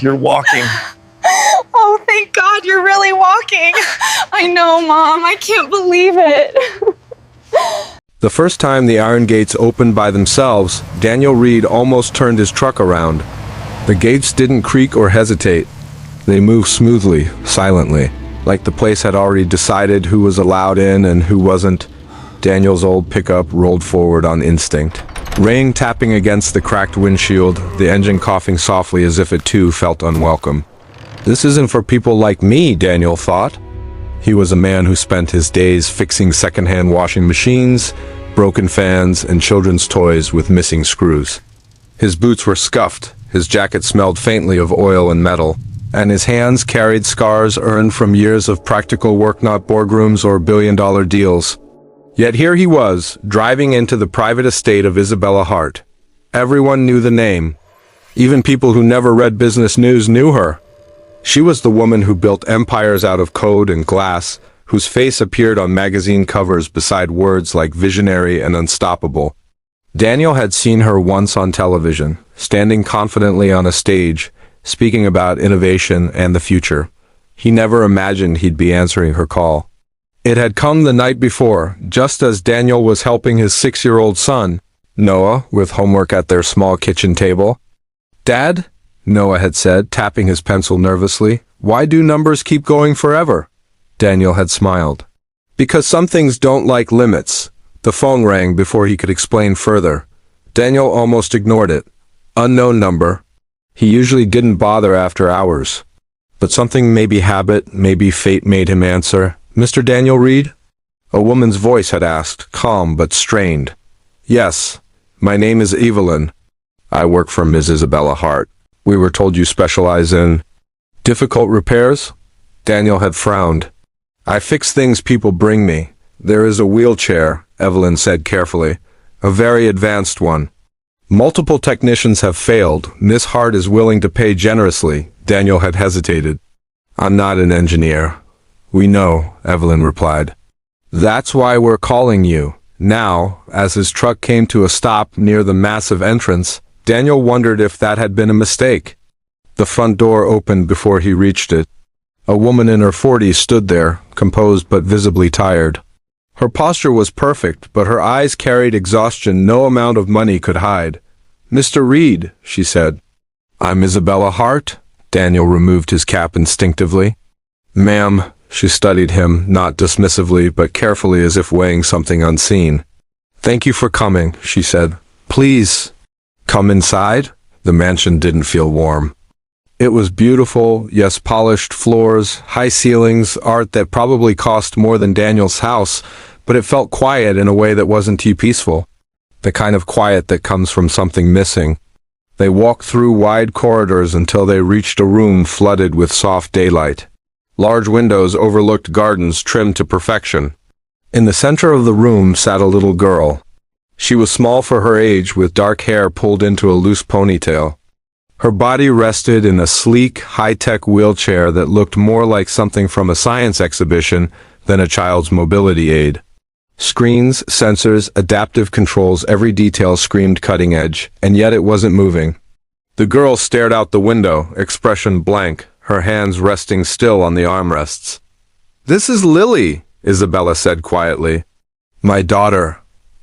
You're walking. Oh, thank God you're really walking. I know, Mom. I can't believe it. The first time the iron gates opened by themselves, Daniel Reed almost turned his truck around. The gates didn't creak or hesitate. They moved smoothly, silently, like the place had already decided who was allowed in and who wasn't. Daniel's old pickup rolled forward on instinct. Rain tapping against the cracked windshield, the engine coughing softly as if it too felt unwelcome. This isn't for people like me, Daniel thought. He was a man who spent his days fixing second-hand washing machines, broken fans, and children's toys with missing screws. His boots were scuffed, his jacket smelled faintly of oil and metal, and his hands carried scars earned from years of practical work, not boardrooms or billion-dollar deals. Yet here he was, driving into the private estate of Isabella Hart. Everyone knew the name. Even people who never read business news knew her. She was the woman who built empires out of code and glass, whose face appeared on magazine covers beside words like visionary and unstoppable. Daniel had seen her once on television, standing confidently on a stage, speaking about innovation and the future. He never imagined he'd be answering her call. It had come the night before, just as Daniel was helping his 6-year-old son, Noah, with homework at their small kitchen table. "Dad," Noah had said, tapping his pencil nervously, "why do numbers keep going forever?" Daniel had smiled. "Because some things don't like limits." The phone rang before he could explain further. Daniel almost ignored it. Unknown number. He usually didn't bother after hours. But something, maybe habit, maybe fate, made him answer. "Mr. Daniel Reed?" A woman's voice had asked, calm but strained. "Yes, my name is Evelyn. I work for Ms. Isabella Hart. We were told you specialize in difficult repairs?" Daniel had frowned. "I fix things people bring me. There is a wheelchair," Evelyn said carefully. "A very advanced one. Multiple technicians have failed. Miss Hart is willing to pay generously." Daniel had hesitated. "I'm not an engineer." "We know," Evelyn replied. "That's why we're calling you." Now, as his truck came to a stop near the massive entrance, Daniel wondered if that had been a mistake. The front door opened before he reached it. A woman in her 40s stood there, composed but visibly tired. Her posture was perfect, but her eyes carried exhaustion no amount of money could hide. "Mr. Reed," she said. "I'm Isabella Hart." Daniel removed his cap instinctively. "Ma'am," she studied him, not dismissively, but carefully as if weighing something unseen. "Thank you for coming," she said. "Please, come inside." The mansion didn't feel warm. It was beautiful, yes, polished floors, high ceilings, art that probably cost more than Daniel's house, but it felt quiet in a way that wasn't too peaceful. The kind of quiet that comes from something missing. They walked through wide corridors until they reached a room flooded with soft daylight. Large windows overlooked gardens trimmed to perfection. In the center of the room sat a little girl. She was small for her age, with dark hair pulled into a loose ponytail. Her body rested in a sleek, high-tech wheelchair that looked more like something from a science exhibition than a child's mobility aid. Screens, sensors, adaptive controls, every detail screamed cutting edge, and yet it wasn't moving. The girl stared out the window, expression blank, her hands resting still on the armrests. "This is Lily," Isabella said quietly. "My daughter."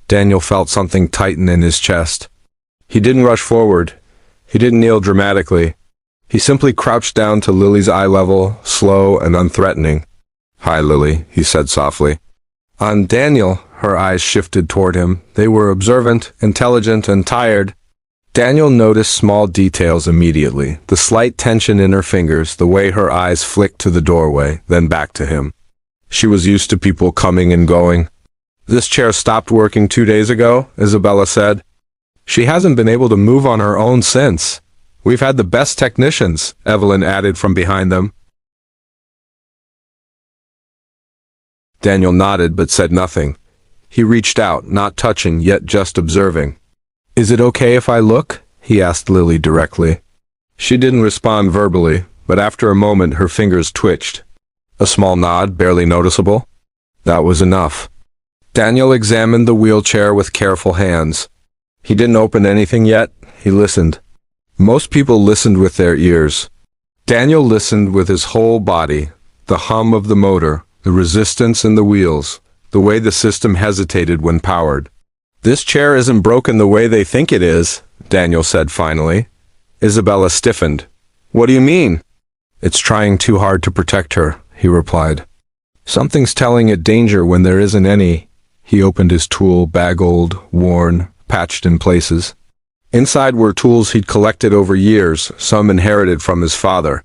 Daniel felt something tighten in his chest. He didn't rush forward. He didn't kneel dramatically. He simply crouched down to Lily's eye level, slow and unthreatening. "Hi, Lily," he said softly. On Daniel, her eyes shifted toward him. They were observant, intelligent, and tired. Daniel noticed small details immediately, the slight tension in her fingers, the way her eyes flicked to the doorway, then back to him. She was used to people coming and going. "This chair stopped working 2 days ago," Isabella said. "She hasn't been able to move on her own since. We've had the best technicians," Evelyn added from behind them. Daniel nodded but said nothing. He reached out, not touching, yet just observing. "Is it okay if I look?" he asked Lily directly. She didn't respond verbally, but after a moment her fingers twitched. A small nod, barely noticeable. That was enough. Daniel examined the wheelchair with careful hands. He didn't open anything yet. He listened. Most people listened with their ears. Daniel listened with his whole body, the hum of the motor, the resistance in the wheels, the way the system hesitated when powered. "This chair isn't broken the way they think it is," Daniel said finally. Isabella stiffened. "What do you mean?" "It's trying too hard to protect her," he replied. "Something's telling it danger when there isn't any." He opened his tool bag, old, worn, patched in places. Inside were tools he'd collected over years, some inherited from his father.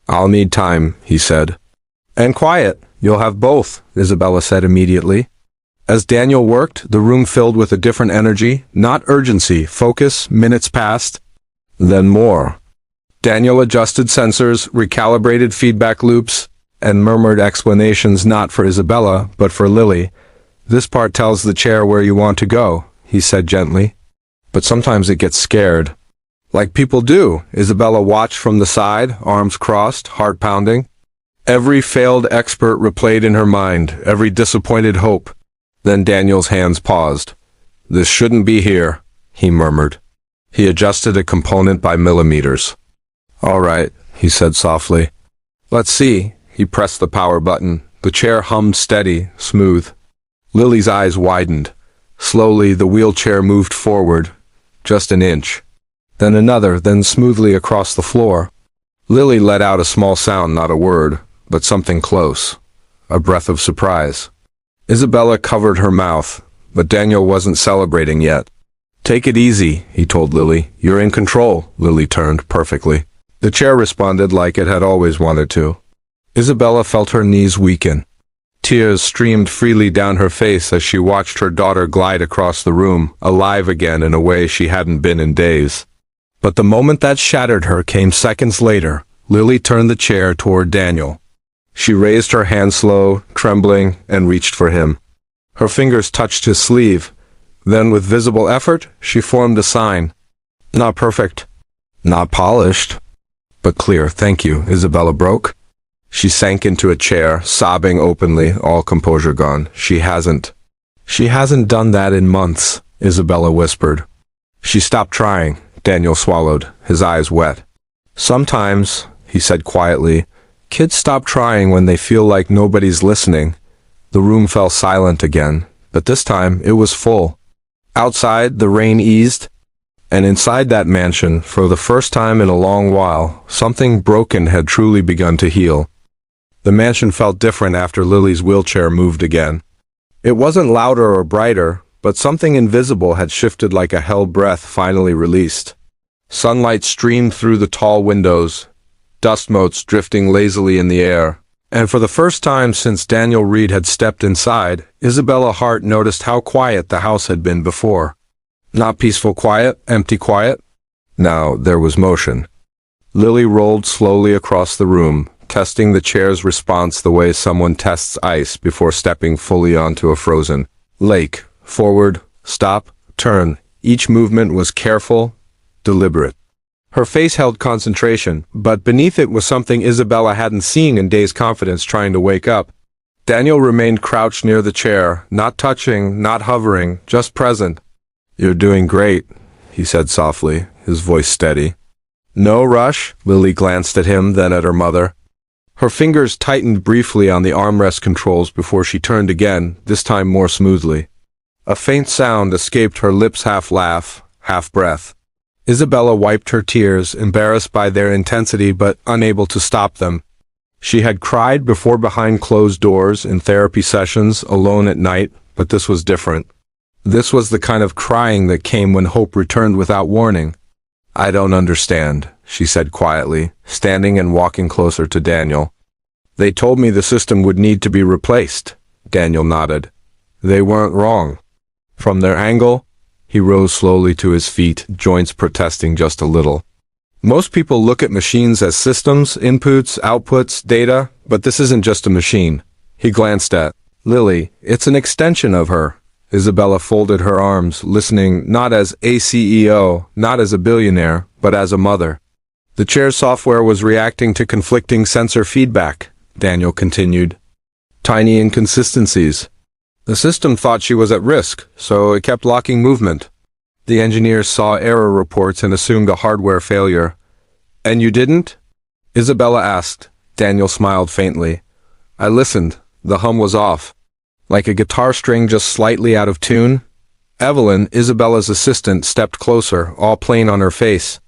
"I'll need time," he said. "And quiet. You'll have both," Isabella said immediately. As Daniel worked, the room filled with a different energy, not urgency, focus. Minutes passed. Then more. Daniel adjusted sensors, recalibrated feedback loops, and murmured explanations not for Isabella, but for Lily. "This part tells the chair where you want to go," he said gently. "But sometimes it gets scared." "Like people do," Isabella watched from the side, arms crossed, heart pounding. Every failed expert replayed in her mind, every disappointed hope. Then Daniel's hands paused. "This shouldn't be here," he murmured. He adjusted a component by millimeters. "All right," he said softly. "Let's see." He pressed the power button. The chair hummed steady, smooth. Lily's eyes widened. Slowly, the wheelchair moved forward, just an inch. Then another, then smoothly across the floor. Lily let out a small sound, not a word, but something close. A breath of surprise. Isabella covered her mouth, but Daniel wasn't celebrating yet. "Take it easy," he told Lily. "You're in control." Lily turned perfectly. The chair responded like it had always wanted to. Isabella felt her knees weaken. Tears streamed freely down her face as she watched her daughter glide across the room, alive again in a way she hadn't been in days. But the moment that shattered her came seconds later. Lily turned the chair toward Daniel. She raised her hand slow, trembling, and reached for him. Her fingers touched his sleeve. Then, with visible effort, she formed a sign. "Not perfect. Not polished. But clear, thank you," Isabella broke. She sank into a chair, sobbing openly, all composure gone. She hasn't done that in months," Isabella whispered. "She stopped trying," Daniel swallowed, his eyes wet. "Sometimes," he said quietly, "kids stop trying when they feel like nobody's listening." The room fell silent again, but this time it was full. Outside, the rain eased, and inside that mansion, for the first time in a long while, something broken had truly begun to heal. The mansion felt different after Lily's wheelchair moved again. It wasn't louder or brighter, but something invisible had shifted like a held breath finally released. Sunlight streamed through the tall windows, dust motes drifting lazily in the air. And for the first time since Daniel Reed had stepped inside, Isabella Hart noticed how quiet the house had been before. Not peaceful quiet, empty quiet. Now there was motion. Lily rolled slowly across the room, testing the chair's response the way someone tests ice before stepping fully onto a frozen lake. Forward, stop, turn. Each movement was careful, deliberate. Her face held concentration, but beneath it was something Isabella hadn't seen in Day's confidence trying to wake up. Daniel remained crouched near the chair, not touching, not hovering, just present. "You're doing great," he said softly, his voice steady. "No rush." Lily glanced at him, then at her mother. Her fingers tightened briefly on the armrest controls before she turned again, this time more smoothly. A faint sound escaped her lips, half laugh, half breath. Isabella wiped her tears, embarrassed by their intensity but unable to stop them. She had cried before behind closed doors in therapy sessions, alone at night, but this was different. This was the kind of crying that came when hope returned without warning. "I don't understand," she said quietly, standing and walking closer to Daniel. "They told me the system would need to be replaced." Daniel nodded. "They weren't wrong." From their angle, he rose slowly to his feet, joints protesting just a little. "Most people look at machines as systems, inputs, outputs, data, but this isn't just a machine." He glanced at Lily. "It's an extension of her." Isabella folded her arms, listening not as a CEO, not as a billionaire, but as a mother. "The chair's software was reacting to conflicting sensor feedback," Daniel continued. "Tiny inconsistencies. The system thought she was at risk, so it kept locking movement. The engineers saw error reports and assumed a hardware failure." "And you didn't?" Isabella asked. Daniel smiled faintly. I listened. The hum was off. Like a guitar string just slightly out of tune. Evelyn, Isabella's assistant, stepped closer, all plain on her face.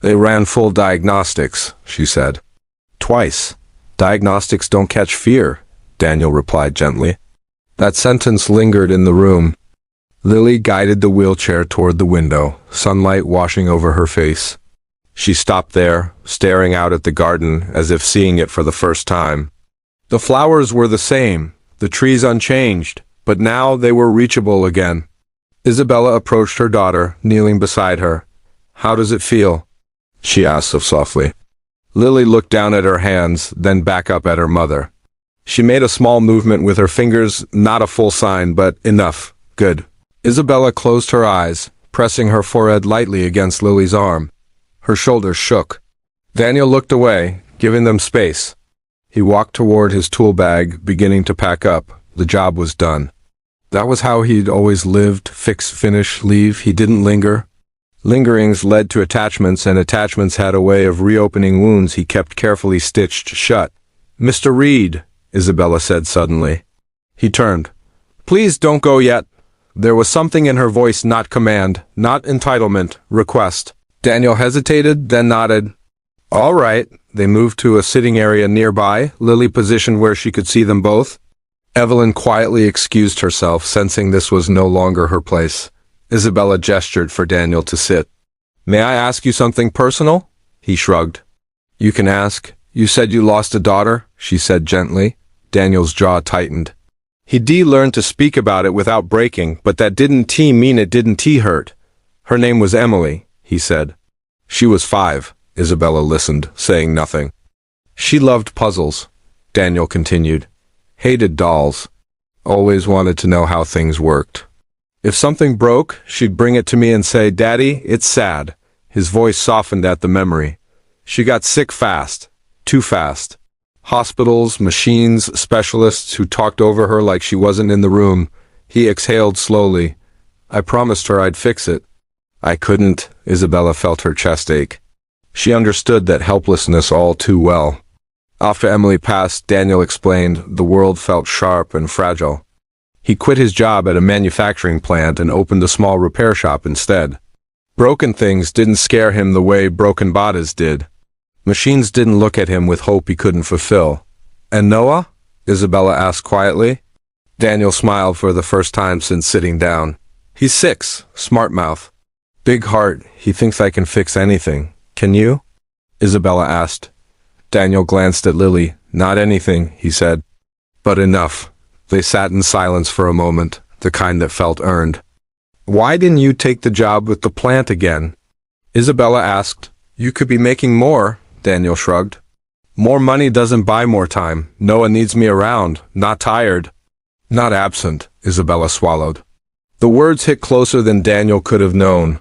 They ran full diagnostics, she said. Twice. Diagnostics don't catch fear, Daniel replied gently. That sentence lingered in the room. Lily guided the wheelchair toward the window, sunlight washing over her face. She stopped there, staring out at the garden as if seeing it for the first time. The flowers were the same, the trees unchanged, but now they were reachable again. Isabella approached her daughter, kneeling beside her. How does it feel? She asked softly. Lily looked down at her hands, then back up at her mother. She made a small movement with her fingers, not a full sign, but enough. Good. Isabella closed her eyes, pressing her forehead lightly against Lily's arm. Her shoulders shook. Daniel looked away, giving them space. He walked toward his tool bag, beginning to pack up. The job was done. That was how he'd always lived, fix, finish, leave. He didn't linger. Lingerings led to attachments, and attachments had a way of reopening wounds he kept carefully stitched shut. Mr. Reed, Isabella said suddenly. He turned. Please don't go yet. There was something in her voice, not command, not entitlement, request. Daniel hesitated, then nodded. All right. They moved to a sitting area nearby, Lily positioned where she could see them both. Evelyn quietly excused herself, sensing this was no longer her place. Isabella gestured for Daniel to sit. May I ask you something personal? He shrugged. You can ask. You said you lost a daughter, she said gently. Daniel's jaw tightened. He'd learned to speak about it without breaking, but that didn't mean it didn't hurt. Her name was Emily, he said. She was 5. Isabella listened, saying nothing. She loved puzzles, Daniel continued. Hated dolls. Always wanted to know how things worked. If something broke, she'd bring it to me and say, Daddy, it's sad. His voice softened at the memory. She got sick fast. Too fast. Hospitals, machines, specialists who talked over her like she wasn't in the room. He exhaled slowly. I promised her I'd fix it. I couldn't. Isabella felt her chest ache. She understood that helplessness all too well. After Emily passed, Daniel explained, the world felt sharp and fragile. He quit his job at a manufacturing plant and opened a small repair shop instead. Broken things didn't scare him the way broken bodies did. Machines didn't look at him with hope he couldn't fulfill. And Noah? Isabella asked quietly. Daniel smiled for the first time since sitting down. He's 6, smart mouth. Big heart, he thinks I can fix anything. Can you? Isabella asked. Daniel glanced at Lily. Not anything, he said. But enough. They sat in silence for a moment, the kind that felt earned. Why didn't you take the job with the plant again? Isabella asked. You could be making more, Daniel shrugged. More money doesn't buy more time. Noah needs me around, not tired. Not absent, Isabella swallowed. The words hit closer than Daniel could have known.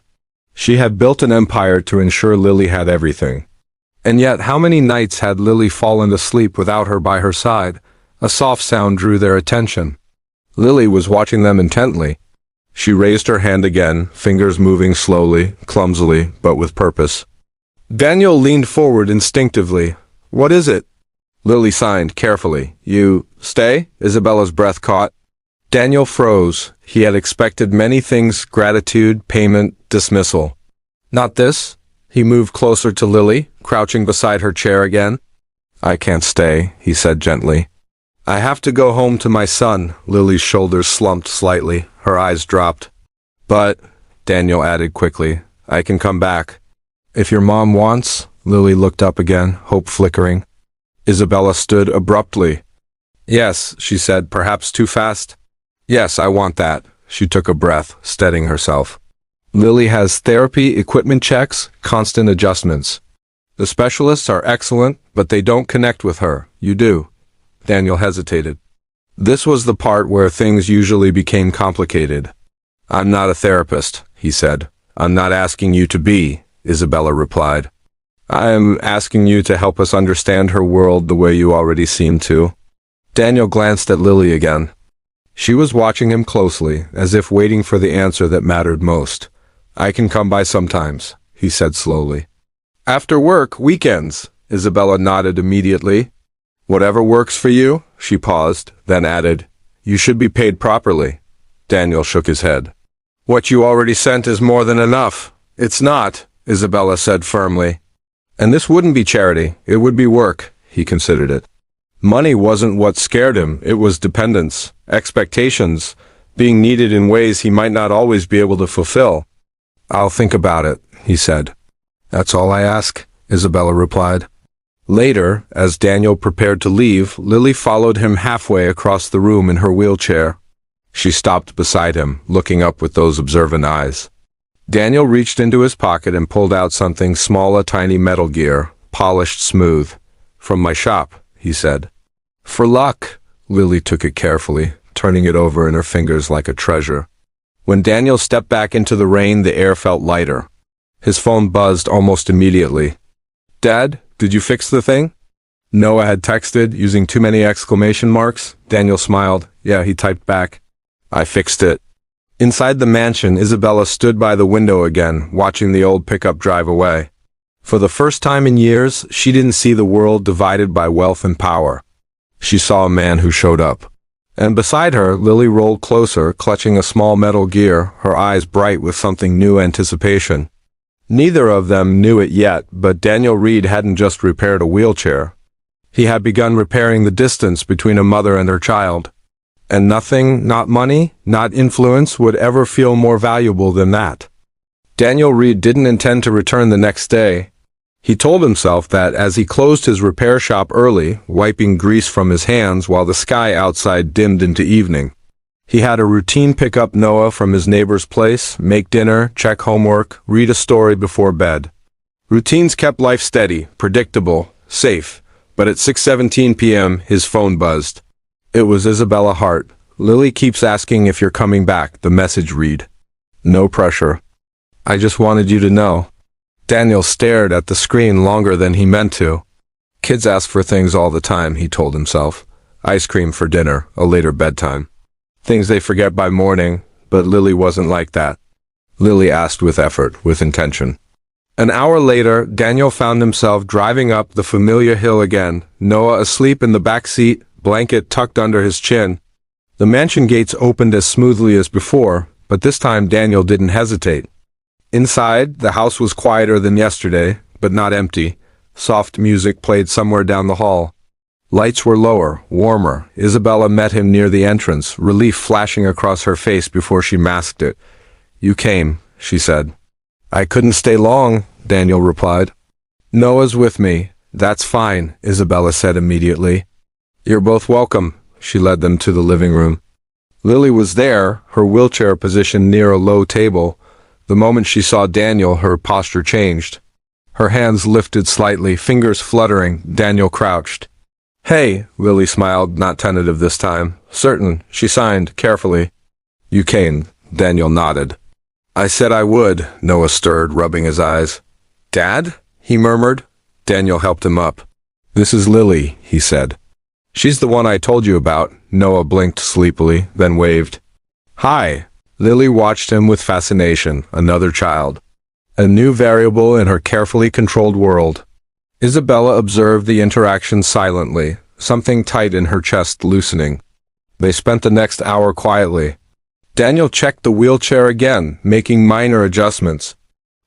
She had built an empire to ensure Lily had everything. And yet, how many nights had Lily fallen asleep without her by her side? A soft sound drew their attention. Lily was watching them intently. She raised her hand again, fingers moving slowly, clumsily, but with purpose. Daniel leaned forward instinctively. What is it? Lily signed carefully. You stay? Isabella's breath caught. Daniel froze. He had expected many things, gratitude, payment, dismissal. Not this? He moved closer to Lily, crouching beside her chair again. I can't stay, he said gently. I have to go home to my son. Lily's shoulders slumped slightly. Her eyes dropped. But, Daniel added quickly, I can come back. If your mom wants, Lily looked up again, hope flickering. Isabella stood abruptly. Yes, she said, perhaps too fast. Yes, I want that. She took a breath, steadying herself. Lily has therapy, equipment checks, constant adjustments. The specialists are excellent, but they don't connect with her. You do. Daniel hesitated. This was the part where things usually became complicated. I'm not a therapist, he said. I'm not asking you to be, Isabella replied. I'm asking you to help us understand her world the way you already seem to. Daniel glanced at Lily again. She was watching him closely, as if waiting for the answer that mattered most. I can come by sometimes, he said slowly. After work, weekends. Isabella nodded immediately. Whatever works for you, she paused, then added, you should be paid properly. Daniel shook his head. What you already sent is more than enough. It's not, Isabella said firmly. And this wouldn't be charity, it would be work, he considered it. Money wasn't what scared him, it was dependence, expectations, being needed in ways he might not always be able to fulfill. I'll think about it, he said. That's all I ask, Isabella replied. Later, as Daniel prepared to leave, Lily followed him halfway across the room in her wheelchair. She stopped beside him, looking up with those observant eyes. Daniel reached into his pocket and pulled out something small, a tiny metal gear, polished smooth. From my shop, he said. For luck, Lily took it carefully, turning it over in her fingers like a treasure. When Daniel stepped back into the rain, the air felt lighter. His phone buzzed almost immediately. Dad, did you fix the thing? Noah had texted, using too many exclamation marks. Daniel smiled. Yeah, he typed back. I fixed it. Inside the mansion, Isabella stood by the window again, watching the old pickup drive away. For the first time in years, she didn't see the world divided by wealth and power. She saw a man who showed up. And beside her, Lily rolled closer, clutching a small metal gear, her eyes bright with something new anticipation. Neither of them knew it yet, but Daniel Reed hadn't just repaired a wheelchair. He had begun repairing the distance between a mother and her child. And nothing, not money, not influence, would ever feel more valuable than that. Daniel Reed didn't intend to return the next day. He told himself that as he closed his repair shop early, wiping grease from his hands while the sky outside dimmed into evening. He had a routine pick up Noah from his neighbor's place, make dinner, check homework, read a story before bed. Routines kept life steady, predictable, safe, but at 6:17 p.m. his phone buzzed. It was Isabella Hart. Lily keeps asking if you're coming back, the message read. No pressure. I just wanted you to know. Daniel stared at the screen longer than he meant to. Kids ask for things all the time, he told himself. Ice cream for dinner, a later bedtime. Things they forget by morning, but Lily wasn't like that. Lily asked with effort, with intention. An hour later, Daniel found himself driving up the familiar hill again, Noah asleep in the back seat, blanket tucked under his chin. The mansion gates opened as smoothly as before, but this time Daniel didn't hesitate. Inside, the house was quieter than yesterday, but not empty. Soft music played somewhere down the hall. Lights were lower, warmer. Isabella met him near the entrance, relief flashing across her face before she masked it. You came, she said. I couldn't stay long, Daniel replied. Noah's with me. That's fine, Isabella said immediately. You're both welcome. She led them to the living room. Lily was there, her wheelchair positioned near a low table. The moment she saw Daniel, her posture changed. Her hands lifted slightly, fingers fluttering. Daniel crouched. Hey, Lily smiled, not tentative this time. Certain, she signed, carefully. You came, Daniel nodded. I said I would, Noah stirred, rubbing his eyes. Dad? He murmured. Daniel helped him up. This is Lily, he said. She's the one I told you about. Noah blinked sleepily, then waved. Hi. Lily watched him with fascination, another child. A new variable in her carefully controlled world. Isabella observed the interaction silently, something tight in her chest loosening. They spent the next hour quietly. Daniel checked the wheelchair again, making minor adjustments.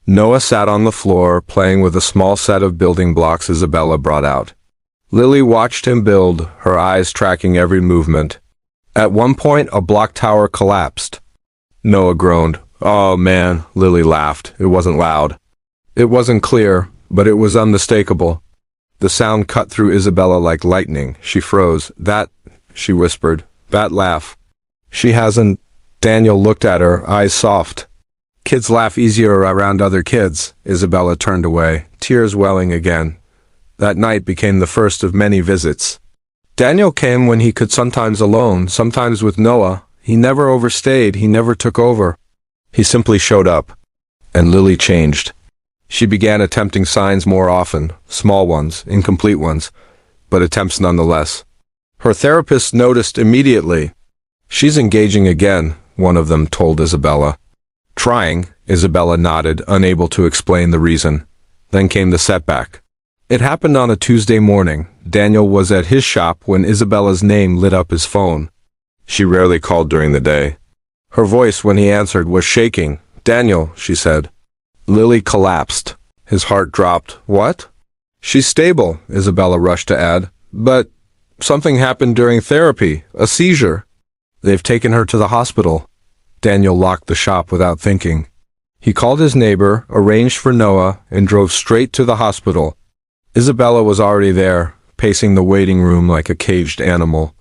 Noah sat on the floor, playing with a small set of building blocks Isabella brought out. Lily watched him build, her eyes tracking every movement. At one point, a block tower collapsed. Noah groaned. Oh man, Lily laughed. It wasn't loud. It wasn't clear, but it was unmistakable. The sound cut through Isabella like lightning. She froze. That, she whispered. That laugh. She hasn't. Daniel looked at her, eyes soft. Kids laugh easier around other kids. Isabella turned away, tears welling again. That night became the first of many visits. Daniel came when he could, sometimes alone, sometimes with Noah. He never overstayed, he never took over. He simply showed up. And Lily changed. She began attempting signs more often, small ones, incomplete ones, but attempts nonetheless. Her therapist noticed immediately. She's engaging again, one of them told Isabella. Trying, Isabella nodded, unable to explain the reason. Then came the setback. It happened on a Tuesday morning. Daniel was at his shop when Isabella's name lit up his phone. She rarely called during the day. Her voice when he answered was shaking. "Daniel," she said. Lily collapsed. His heart dropped. "What?" "She's stable," Isabella rushed to add. "But something happened during therapy. A seizure. They've taken her to the hospital." Daniel locked the shop without thinking. He called his neighbor, arranged for Noah, and drove straight to the hospital. Isabella was already there, pacing the waiting room like a caged animal.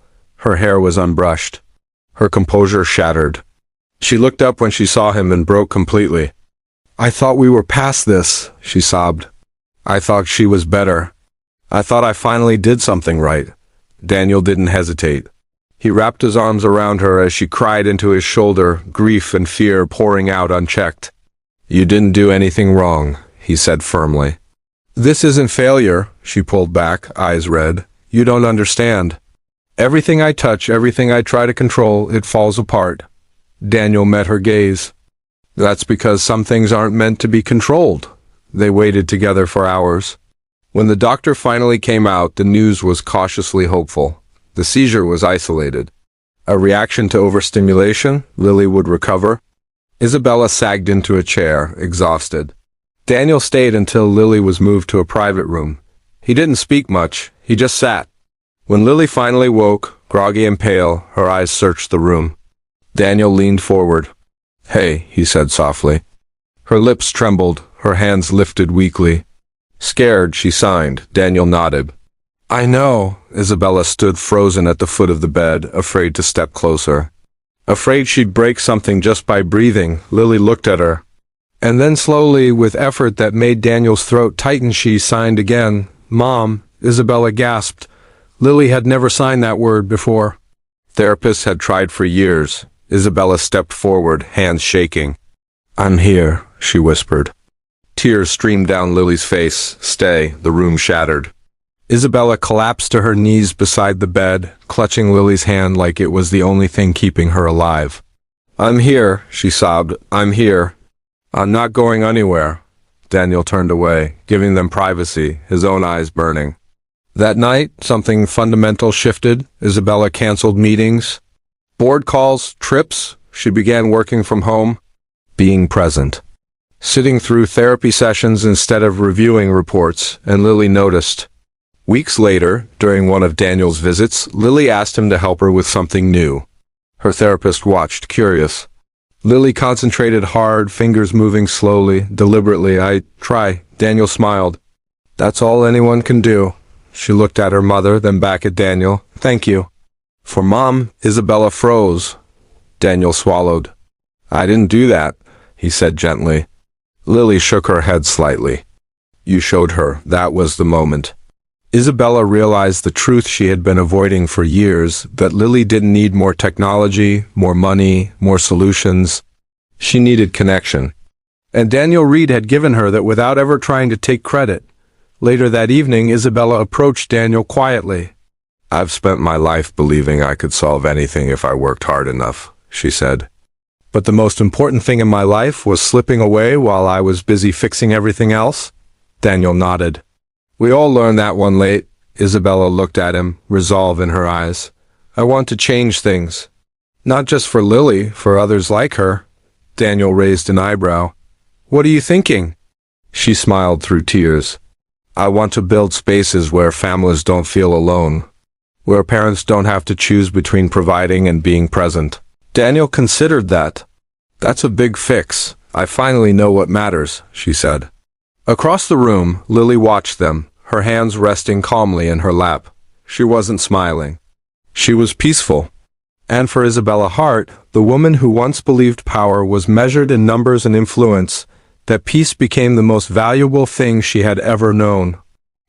Her hair was unbrushed. Her composure shattered. She looked up when she saw him and broke completely. "I thought we were past this," she sobbed. "I thought she was better. I thought I finally did something right." Daniel didn't hesitate. He wrapped his arms around her as she cried into his shoulder, grief and fear pouring out unchecked. "You didn't do anything wrong," he said firmly. "This isn't failure," she pulled back, eyes red. "You don't understand. Everything I touch, everything I try to control, it falls apart." Daniel met her gaze. "That's because some things aren't meant to be controlled." They waited together for hours. When the doctor finally came out, the news was cautiously hopeful. The seizure was isolated. A reaction to overstimulation, Lily would recover. Isabella sagged into a chair, exhausted. Daniel stayed until Lily was moved to a private room. He didn't speak much, he just sat. When Lily finally woke, groggy and pale, her eyes searched the room. Daniel leaned forward. "Hey," he said softly. Her lips trembled, her hands lifted weakly. Scared, she signed. Daniel nodded. "I know." Isabella stood frozen at the foot of the bed, afraid to step closer. Afraid she'd break something just by breathing, Lily looked at her. And then slowly, with effort that made Daniel's throat tighten, she signed again. "Mom," Isabella gasped. Lily had never signed that word before. Therapists had tried for years. Isabella stepped forward, hands shaking. "I'm here," she whispered. Tears streamed down Lily's face. "Stay." The room shattered. Isabella collapsed to her knees beside the bed, clutching Lily's hand like it was the only thing keeping her alive. "I'm here," she sobbed. "I'm here. I'm not going anywhere." Daniel turned away, giving them privacy, his own eyes burning. That night, something fundamental shifted. Isabella canceled meetings, board calls, trips. She began working from home, being present, sitting through therapy sessions instead of reviewing reports, and Lily noticed. Weeks later, during one of Daniel's visits, Lily asked him to help her with something new. Her therapist watched, curious. Lily concentrated hard, fingers moving slowly, deliberately. "I try." Daniel smiled. "That's all anyone can do." She looked at her mother, then back at Daniel. "Thank you." For Mom, Isabella froze. Daniel swallowed. "I didn't do that," he said gently. Lily shook her head slightly. "You showed her. That was the moment." Isabella realized the truth she had been avoiding for years, that Lily didn't need more technology, more money, more solutions. She needed connection. And Daniel Reed had given her that without ever trying to take credit. Later that evening, Isabella approached Daniel quietly. "I've spent my life believing I could solve anything if I worked hard enough," she said. "But the most important thing in my life was slipping away while I was busy fixing everything else?" Daniel nodded. "We all learn that one late." Isabella looked at him, resolve in her eyes. "I want to change things. Not just for Lily, for others like her." Daniel raised an eyebrow. "What are you thinking?" She smiled through tears. "I want to build spaces where families don't feel alone, where parents don't have to choose between providing and being present." Daniel considered that. "That's a big fix. I finally know what matters," she said. Across the room, Lily watched them, her hands resting calmly in her lap. She wasn't smiling. She was peaceful. And for Isabella Hart, the woman who once believed power was measured in numbers and influence, that peace became the most valuable thing she had ever known.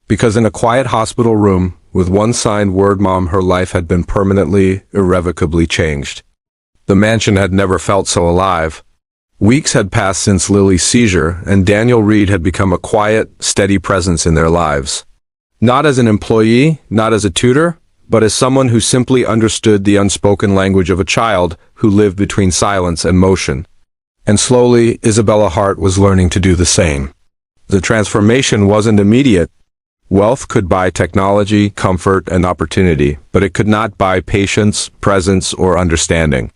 Because in a quiet hospital room, with one signed word, "Mom," her life had been permanently, irrevocably changed. The mansion had never felt so alive. Weeks had passed since Lily's seizure, and Daniel Reed had become a quiet, steady presence in their lives. Not as an employee, not as a tutor, but as someone who simply understood the unspoken language of a child who lived between silence and motion. And slowly, Isabella Hart was learning to do the same. The transformation wasn't immediate. Wealth could buy technology, comfort, and opportunity, but it could not buy patience, presence, or understanding.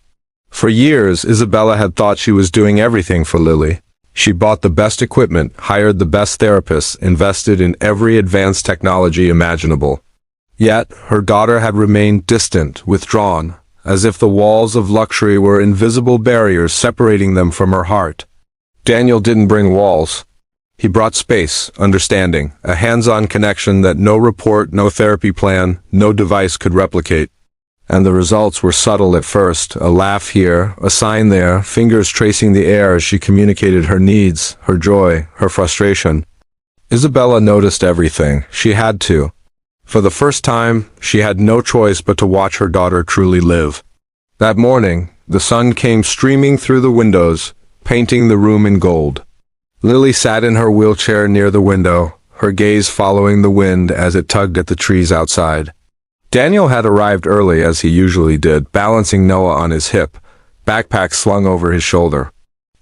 For years, Isabella had thought she was doing everything for Lily. She bought the best equipment, hired the best therapists, invested in every advanced technology imaginable. Yet, her daughter had remained distant, withdrawn, as if the walls of luxury were invisible barriers separating them from her heart. Daniel didn't bring walls. He brought space, understanding, a hands-on connection that no report, no therapy plan, no device could replicate. And the results were subtle at first, a laugh here, a sign there, fingers tracing the air as she communicated her needs, her joy, her frustration. Isabella noticed everything. She had to. For the first time, she had no choice but to watch her daughter truly live. That morning, the sun came streaming through the windows, painting the room in gold. Lily sat in her wheelchair near the window, her gaze following the wind as it tugged at the trees outside. Daniel had arrived early as he usually did, balancing Noah on his hip, backpack slung over his shoulder.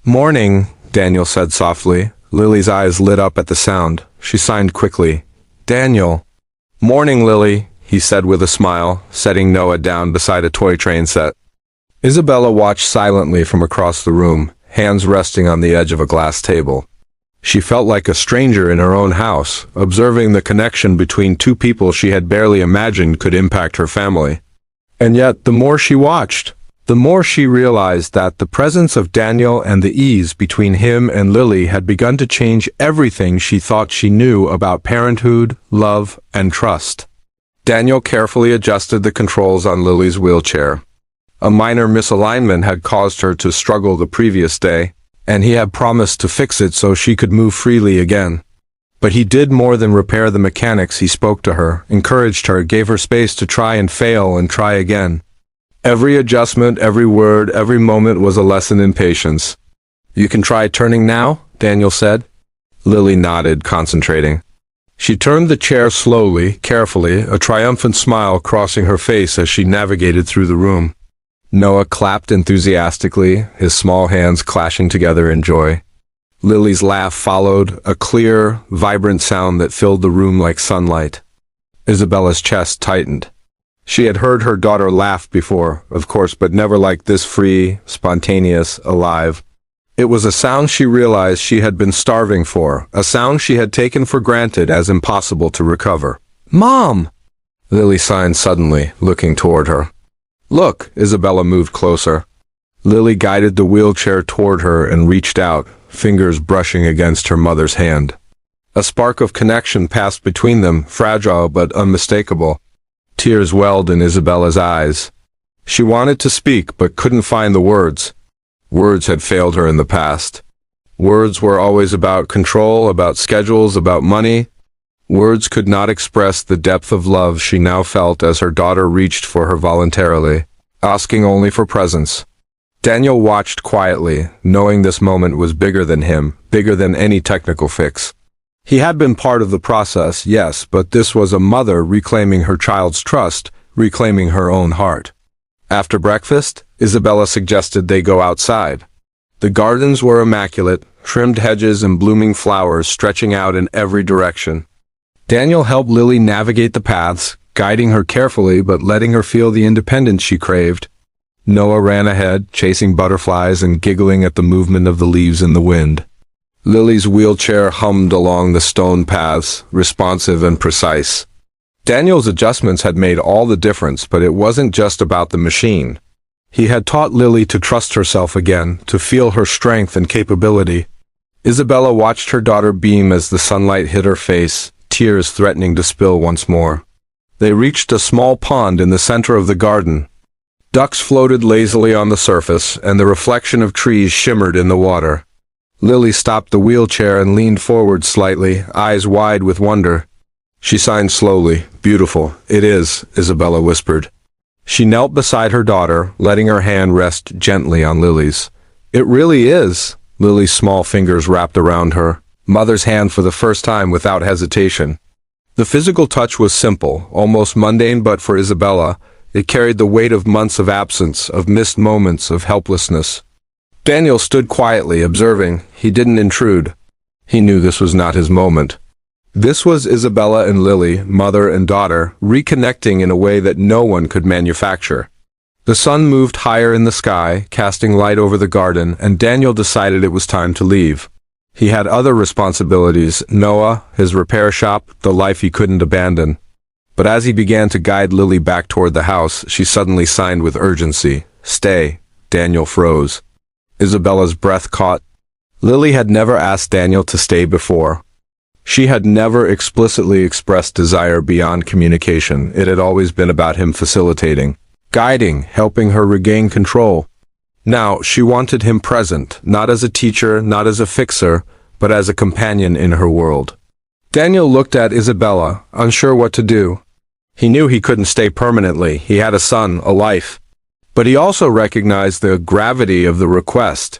"Morning," Daniel said softly. Lily's eyes lit up at the sound. She signed quickly. "Daniel." "Morning, Lily," he said with a smile, setting Noah down beside a toy train set. Isabella watched silently from across the room, hands resting on the edge of a glass table. She felt like a stranger in her own house, observing the connection between two people she had barely imagined could impact her family. And yet, the more she watched, the more she realized that the presence of Daniel and the ease between him and Lily had begun to change everything she thought she knew about parenthood, love, and trust. Daniel carefully adjusted the controls on Lily's wheelchair. A minor misalignment had caused her to struggle the previous day, and he had promised to fix it so she could move freely again. But he did more than repair the mechanics. He spoke to her, encouraged her, gave her space to try and fail and try again. Every adjustment, every word, every moment was a lesson in patience. "You can try turning now?" Daniel said. Lily nodded, concentrating. She turned the chair slowly, carefully, a triumphant smile crossing her face as she navigated through the room. Noah clapped enthusiastically, his small hands clashing together in joy. Lily's laugh followed, a clear, vibrant sound that filled the room like sunlight. Isabella's chest tightened. She had heard her daughter laugh before, of course, but never like this, free, spontaneous, alive. It was a sound she realized she had been starving for, a sound she had taken for granted as impossible to recover. "Mom!" Lily signed suddenly, looking toward her. "Look," Isabella moved closer. Lily guided the wheelchair toward her and reached out, fingers brushing against her mother's hand. A spark of connection passed between them, fragile but unmistakable. Tears welled in Isabella's eyes. She wanted to speak but couldn't find the words. Words had failed her in the past. Words were always about control, about schedules, about money. Words could not express the depth of love she now felt as her daughter reached for her voluntarily, asking only for presence. Daniel watched quietly, knowing this moment was bigger than him, bigger than any technical fix. He had been part of the process, yes, but this was a mother reclaiming her child's trust, reclaiming her own heart. After breakfast, Isabella suggested they go outside. The gardens were immaculate, trimmed hedges and blooming flowers stretching out in every direction. Daniel helped Lily navigate the paths, guiding her carefully but letting her feel the independence she craved. Noah ran ahead, chasing butterflies and giggling at the movement of the leaves in the wind. Lily's wheelchair hummed along the stone paths, responsive and precise. Daniel's adjustments had made all the difference, but it wasn't just about the machine. He had taught Lily to trust herself again, to feel her strength and capability. Isabella watched her daughter beam as the sunlight hit her face, tears threatening to spill once more. They reached a small pond in the center of the garden. Ducks floated lazily on the surface, and the reflection of trees shimmered in the water. Lily stopped the wheelchair and leaned forward slightly, eyes wide with wonder. She signed slowly. "Beautiful. It is," Isabella whispered. She knelt beside her daughter, letting her hand rest gently on Lily's. "It really is." Lily's small fingers wrapped around her mother's hand for the first time without hesitation. The physical touch was simple, almost mundane, but for Isabella, it carried the weight of months of absence, of missed moments, of helplessness. Daniel stood quietly, observing. He didn't intrude. He knew this was not his moment. This was Isabella and Lily, mother and daughter, reconnecting in a way that no one could manufacture. The sun moved higher in the sky, casting light over the garden, and Daniel decided it was time to leave. He had other responsibilities: Noah, his repair shop, the life he couldn't abandon. But as he began to guide Lily back toward the house, she suddenly signed with urgency. "Stay." Daniel froze. Isabella's breath caught. Lily had never asked Daniel to stay before. She had never explicitly expressed desire beyond communication. It had always been about him facilitating, guiding, helping her regain control. Now, she wanted him present, not as a teacher, not as a fixer, but as a companion in her world. Daniel looked at Isabella, unsure what to do. He knew he couldn't stay permanently. He had a son, a life. But he also recognized the gravity of the request,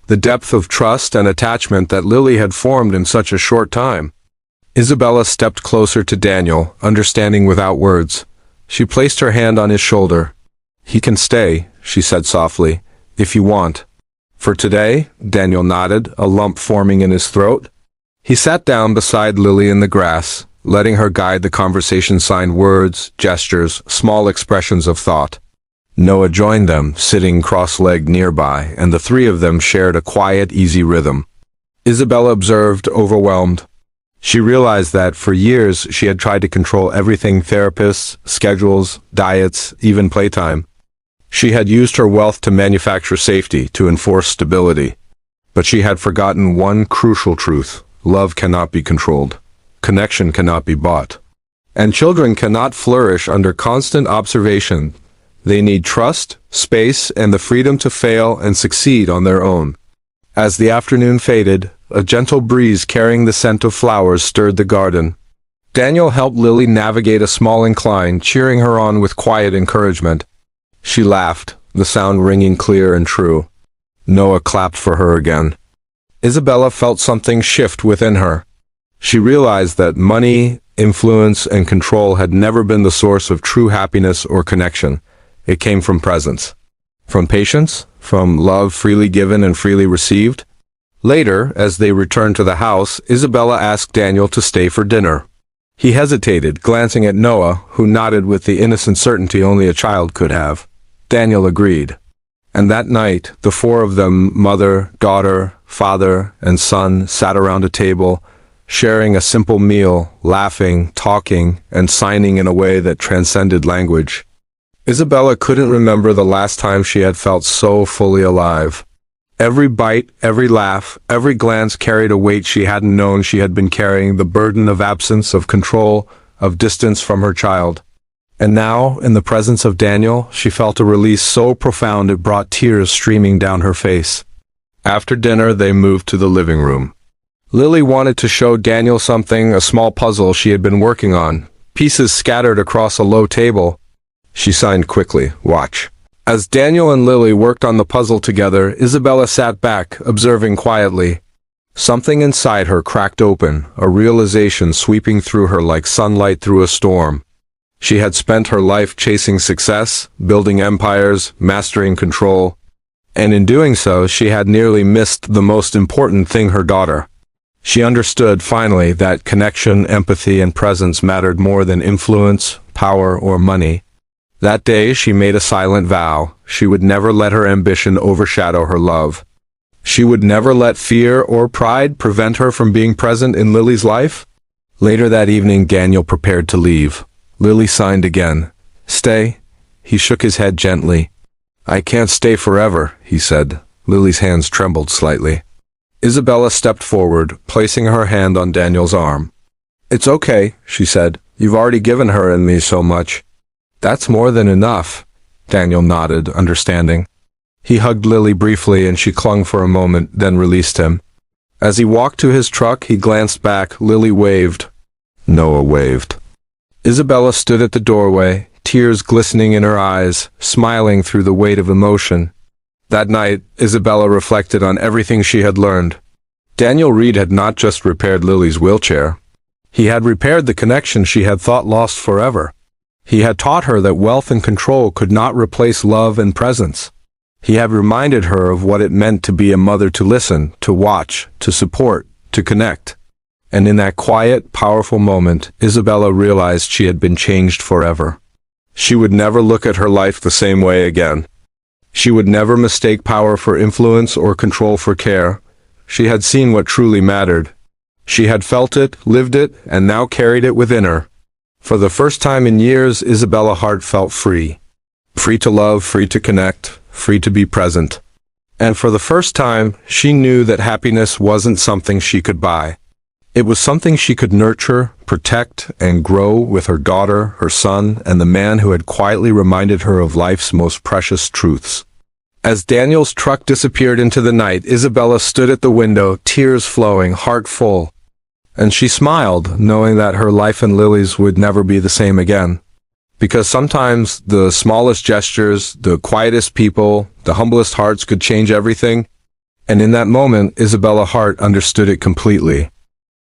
the depth of trust and attachment that Lily had formed in such a short time. Isabella stepped closer to Daniel, understanding without words. She placed her hand on his shoulder. "He can stay," she said softly, "if you want." "For today?" Daniel nodded, a lump forming in his throat. He sat down beside Lily in the grass, letting her guide the conversation, sign words, gestures, small expressions of thought. Noah joined them, sitting cross-legged nearby, and the three of them shared a quiet, easy rhythm. Isabella observed, overwhelmed. She realized that for years she had tried to control everything: therapists, schedules, diets, even playtime. She had used her wealth to manufacture safety, to enforce stability. But she had forgotten one crucial truth: love cannot be controlled. Connection cannot be bought. And children cannot flourish under constant observation. They need trust, space, and the freedom to fail and succeed on their own. As the afternoon faded, a gentle breeze carrying the scent of flowers stirred the garden. Daniel helped Lily navigate a small incline, cheering her on with quiet encouragement. She laughed, the sound ringing clear and true. Noah clapped for her again. Isabella felt something shift within her. She realized that money, influence, and control had never been the source of true happiness or connection. It came from presence, from patience, from love freely given and freely received. Later, as they returned to the house, Isabella asked Daniel to stay for dinner. He hesitated, glancing at Noah, who nodded with the innocent certainty only a child could have. Daniel agreed. And that night, the four of them, mother, daughter, father, and son, sat around a table, sharing a simple meal, laughing, talking, and signing in a way that transcended language. Isabella couldn't remember the last time she had felt so fully alive. Every bite, every laugh, every glance carried a weight she hadn't known she had been carrying, the burden of absence, of control, of distance from her child. And now, in the presence of Daniel, she felt a release so profound it brought tears streaming down her face. After dinner, they moved to the living room. Lily wanted to show Daniel something, a small puzzle she had been working on, pieces scattered across a low table. She signed quickly, "Watch." As Daniel and Lily worked on the puzzle together, Isabella sat back, observing quietly. Something inside her cracked open, a realization sweeping through her like sunlight through a storm. She had spent her life chasing success, building empires, mastering control. And in doing so, she had nearly missed the most important thing: her daughter. She understood, finally, that connection, empathy, and presence mattered more than influence, power, or money. That day, she made a silent vow. She would never let her ambition overshadow her love. She would never let fear or pride prevent her from being present in Lily's life. Later that evening, Daniel prepared to leave. Lily signed again. "Stay?" He shook his head gently. "I can't stay forever," he said. Lily's hands trembled slightly. Isabella stepped forward, placing her hand on Daniel's arm. "It's okay," she said. "You've already given her and me so much." "That's more than enough," Daniel nodded, understanding. He hugged Lily briefly and she clung for a moment, then released him. As he walked to his truck, he glanced back. Lily waved. Noah waved. Isabella stood at the doorway, tears glistening in her eyes, smiling through the weight of emotion. That night, Isabella reflected on everything she had learned. Daniel Reed had not just repaired Lily's wheelchair. He had repaired the connection she had thought lost forever. He had taught her that wealth and control could not replace love and presence. He had reminded her of what it meant to be a mother, to listen, to watch, to support, to connect. And in that quiet, powerful moment, Isabella realized she had been changed forever. She would never look at her life the same way again. She would never mistake power for influence or control for care. She had seen what truly mattered. She had felt it, lived it, and now carried it within her. For the first time in years, Isabella Hart felt free. Free to love, free to connect, free to be present. And for the first time, she knew that happiness wasn't something she could buy. It was something she could nurture, protect, and grow with her daughter, her son, and the man who had quietly reminded her of life's most precious truths. As Daniel's truck disappeared into the night, Isabella stood at the window, tears flowing, heart full. And she smiled, knowing that her life and Lily's would never be the same again. Because sometimes the smallest gestures, the quietest people, the humblest hearts could change everything. And in that moment, Isabella Hart understood it completely.